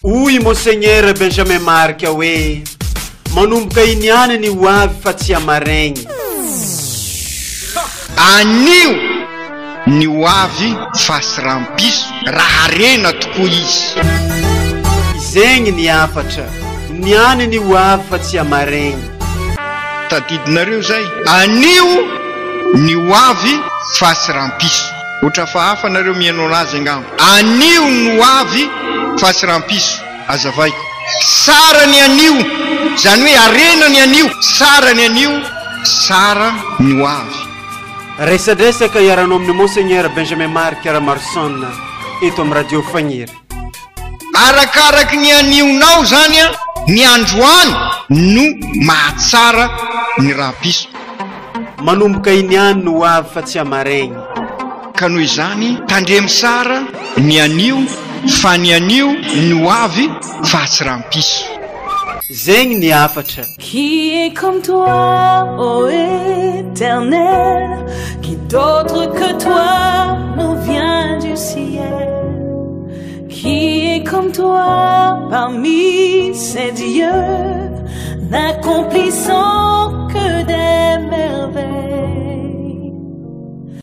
Oui, Monseigneur Benjamin Marc, oui. Manomboka iniany ny ho avy fa tsy amaregny. Anio ny ho avy fa sy rampiso raha rena tokoa izy. Izegny ny afatra. Niany ny ho avy fa tsy amaregny. Tadidinareo zay. Anio ny ho avy fa sy rampiso. Otra fa hafa nareo mihaino anazy angamba. Anio ny ho avy fa sy rampiso. Azavay. Sara ny anio. Zany hoe arena ny anio. Sara ny anio. Sara ny ho avy. Resadresaka iaranao amin'ny Monseigneur Benjamin Marc Ramarson eto amin'ny radio Fagniry. Arakaraky ny anionao zany a, ny androany no mahatsara ny rampiso. Manomboka iniany no ho avy fa tsy amaregny. Ka noho izany tandremy sara ny anio fa ny anio no ho avy fa tsy rampiso. Zegny ny afatra. Qui est comme toi, ô Éternel, qui d'autre que toi nous vient du ciel? Qui est comme toi parmi ces dieux, n'accomplissant que des merveilles?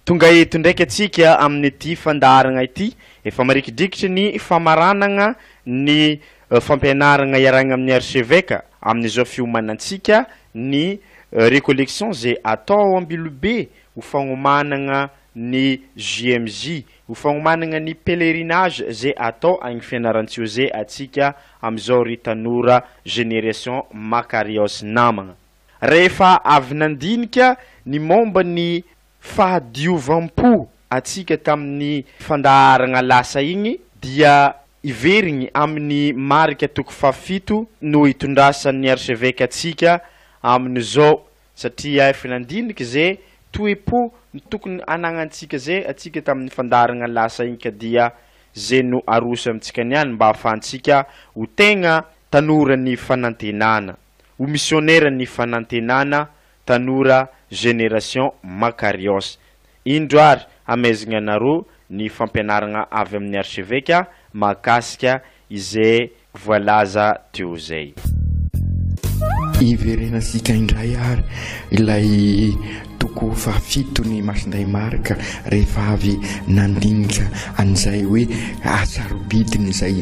Tonga eto ndraiky atsika amin'ny ity fandaharagna ity efa marikidrikitry ny famaranagna ny fampianaragna iaragna amin'ny archevêque amin'izao fiomanantsika ny récollection zay atao ambilobe ho fagnomanagna ny JMJ ho fagnomanagna ny pèlerinage zay atao agny fianarantsio zay atsika am'izao ry tanora génération Makarios namagna. Rehefa avy nandinika ny momba ny fahadiovampo atsika tamin'ny fandaharagna lasa igny dia iverigny amin'ny marika toko fafito no itondrasan'ny archevêque atsika amin'izao satria efa nandiniky zay toe-po tokony anagnatsika zay atsika tamin'ny fandaharagna lasa igny ka dia zay no aroso amintsika niany mba ahafahantsika ho tegna tanora ny fanantenana ho missionnaire ny fanantenana tanora génération Makarios. Indroary amezigna anaro ny fampianaragna avy amin'ny archevêque makasika izay voalaza teo zay. Iverenasika indray ary ilay toko fafito ny masinday marika rehefa avy nandinika an'izay hoe asarobidiny izay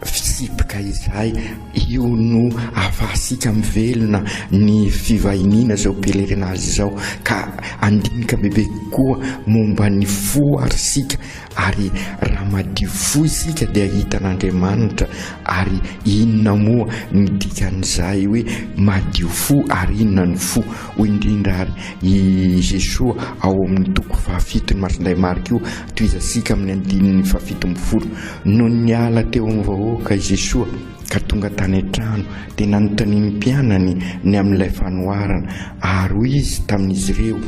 fisipika izay io no afahasika mivelona ny fivahinina zao pèlerinage zao ka andinika bebe koa momba ny fo arsika ary raha madio fo isika dia hitan'Andriamanitra ary inona moa ny dikan'izay hoe madio fo ary inona ny fo ho indrindra ary i Jesoa ao amin'ny toko fafito ny masinday marika io toizasika amin'ny andininy fafito mbifolo no niala teo mvahoaka i Jesoa ka tonga tany an-trano dia nanontany mpianany ny amin'ilay fanoharana ary hoy izy tamin'izy ireo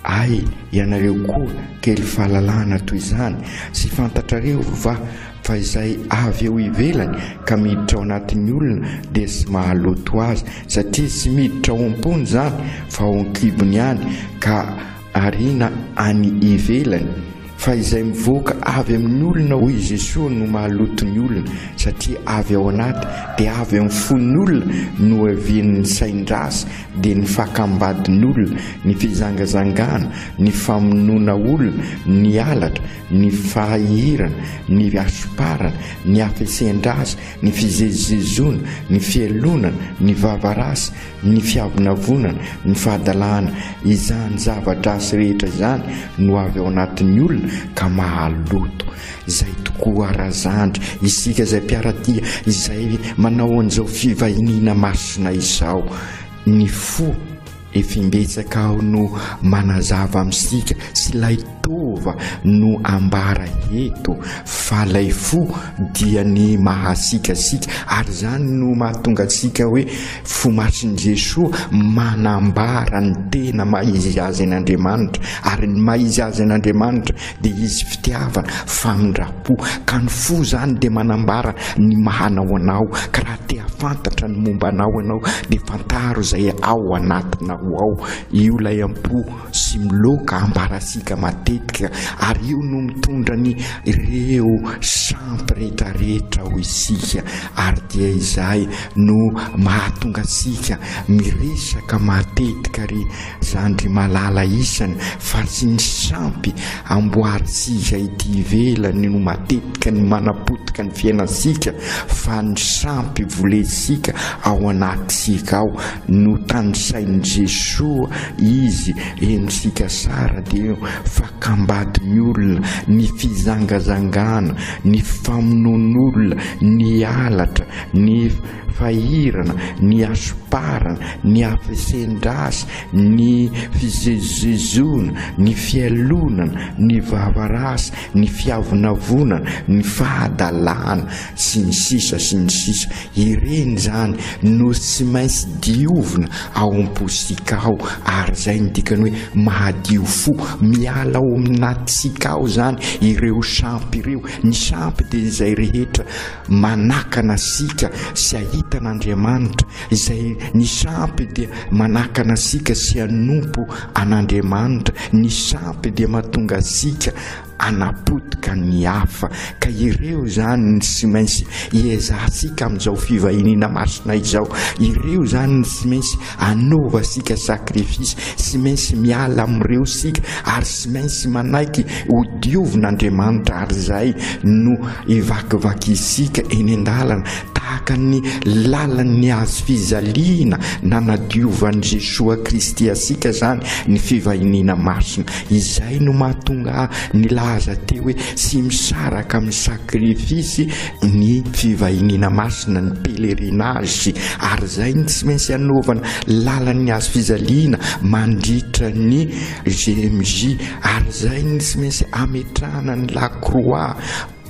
ay ianareo koa kely fahalalana toy izany sy fantatrareo va fa izay avy eo ivelany ka miditra ao anatin'ny olona dia sy mahaloto azy satria sy miditra ao am-pony zany fa ao an-kibony ihany ka arina any ivelany fa izay mivoaka avy amin'ny olona hoy Jesoa no mahaloto ny olona satria avy ao anaty dia avy amin'ny fon'ny olona no avian'ny saindrasy dia ny fakambadin'olona ny fizangazangana ny famonoana olona ny alatra ny fahirana ny asoparana ny afesen-drasy ny fizezizezona ny fialonana ny vavarasy ny fiavonavonana ny fahadalana izany zava-drasy rehetra izany no avy ao anatin'ny olona ka mahaloto izay tokoa arazandry isika izay mpiaratia izay manao an'izao fivahinina masina izao ny fo efimbetsaka ao no manazava amintsika sy ilay tova no ambara eto fa lay fo dia ny mahasikasika ary zany no mahatonga antsika hoe fo masin'i Jesoa manambara ny tena maizy azy an'Andriamanitra ary ny maizy azy an'Andriamanitra dia izy fitiavana famindrapo ka ny fo zany dia manambara ny mahanao anao ka raha te hafantatra ny momba anao dia fantaro izay ao anatinao ao io lay ampo sy miloka ambarasika matetika ary io no mitondrany ireo sampy rehetrarehetra ho isika ary dia izay no mahatonga asika miresaka matetika ry zandry malala isany fa sy ny sampy amboaritsika ity ivelany no matetika ny manapotika ny fiainasika fa ny sampy volesika ao anatisika ao no tanisain'i Jesoa izy enitsika sara dia fakambady ny olona ny fizangazangana ny famonon'olona ny alatra ny fahirana ny asoparana ny afesendrasy ny fizezezona ny fialonana ny vavarasy ny fiavonavonana ny fahadalana sy ny sisa ireny zany no tsy maintsy diovina ao am-posika ao ary zay ny dikany hoe mahadio fo miala ao aminatisika ao zany ireo sampy ireo ny sampy dia izay rehetra manakana asika sy ahitan'Andriamanitra izay ny sampy dia manakana asika sy anompo an'Andriamanitra ny sampy dia mahatonga asika anapotika ny hafa ka ireo zany sy maintsy iezasika amin'izao fivahiniana masina izao ireo zany sy maintsy anaova sika sakrifisy sy maintsy miala amin'ireo sika ary sy maintsy manaiky ho diovin'Andriamanitra ary zay no ivakivakisika eny an-dalana tahaka ny lalan'ny azo fizaliana nanadiovan'i Jesoa Kristy asika zany ny fivahiniana masina izay no mahatonga ny laza teo hoe sy misaraka amin'ny sakrifisy ny fivahiniana masina ny pelerinage ary zay ny tsy maintsy anaovana lalan'ny azo fizaliana mandritra ny JMJ ary zay ny tsy maintsy ametrahana ny lakroa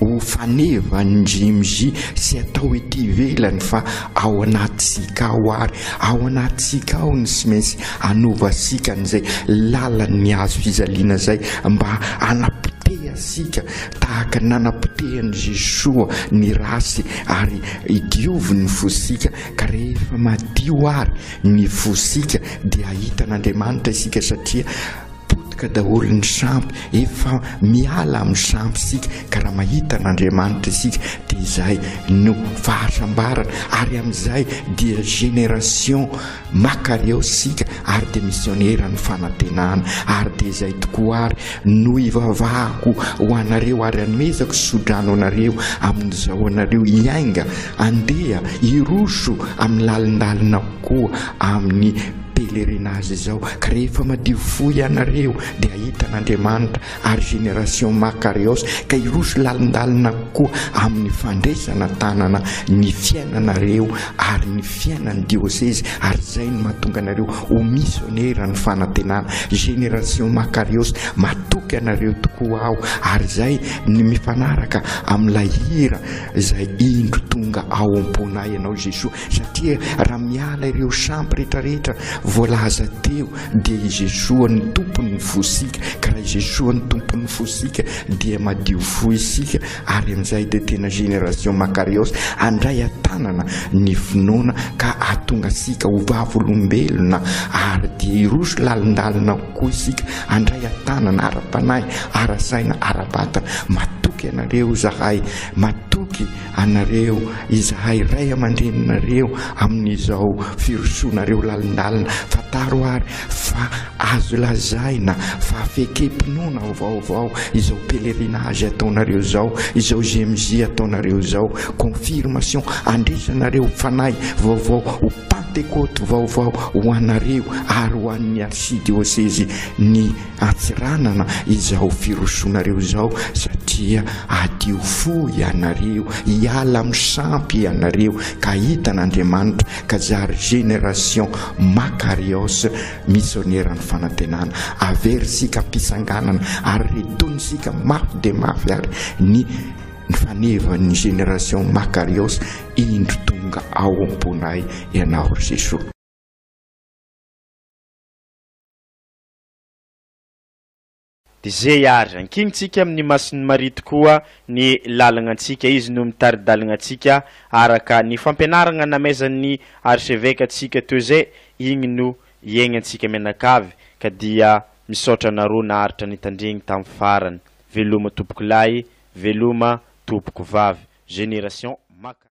ho faneva ny JMJ sy atao ety ivelany fa ao anatisika ao ary ao anatisika ao ny sy maintsy anova asika n'izay lalan'ny azo fizaliana zay mba anapoteha asika tahaka nanapotehany Jesoa ny rasy ary idiovy ny fosika ka rehefa madio ary ny fosika dia ahitan'Andriamanitra isika satria ka daholo ny sampy efa miala amin'ny sampy sika ka raha mahita n'Andriamanitra isika dia izay no fahasambarana ary amin'izay dia génération makarios sika ary dia missionnaire ny fanantenana ary dia izay tokoa ary no ivavahako ho anareo ary anomezako sodrano anareo amin'izao anareo iainga andeha iroso amin'ny lalindalina koa amin'ny pelerinage zao ka rehefa madio fo ianareo dia ahitan'Andriamanitra ary génération makarios ka iroso lalindalina koa amin'ny fandraisana tanana ny fiainanareo ary ny fiainan'ny diocèse ary zay no mahatonga anareo ho missionnaire ny fanantenana génération makarios matoky anareo tokoa ao ary zay ny mifanaraka amin'ilay hira izay indro tonga ao am-ponay ianao Jesoa satria raha miala ireo sampy rehetrarehetra voalaza teo dia Jesoa ny tompony fosika ka raha Jesoa ny tompony fosika dia madio fo isika ary amin'izay dia tena génération makarios andray atanana ny finoana ka atonga asika ho vavolombelona ary dia iroso lalindalina koa isika andray atanana ara-panahy ara-saina ara-batana matoky anareo zahay matoky anareo izahay ray aman-drenanareo amin'izao firosonareo lalindalina fataro ary fa azo lazaina fa fekepinoana vaovao izao pelerinage ataonareo zao izao JMJ ataonareo zao confirmation andrisanareo fanahy vaovao ho pentecote vaovao ho anareo ary ho an'ny archidiocèse ny atsiranana izao firosonareo zao satria adio fo ianareo iala amin'ny sampy ianareo ka hitan'Andriamanitra ka zary génération makarios missionnaire ny fanantenana aversika mpisanganana ary retonisika mafy de mafy ary ny fanevan'ny génération makarios indro tonga ao am-ponay ianao Jesoa. Zay ary ankinitsika amin'ny masin'ny Maria tokoa ny lalagnatsika izy no mitaridalagnatsika araka ny fampianaragna namezan'ny archevêque atsika toy zay igny no iegny antsika mianakavy ka dia misaotra anareo naharitra nitandregny tamin'ny farany. Veloma tompoko lahy, veloma tompoko vavy. Génération Maka.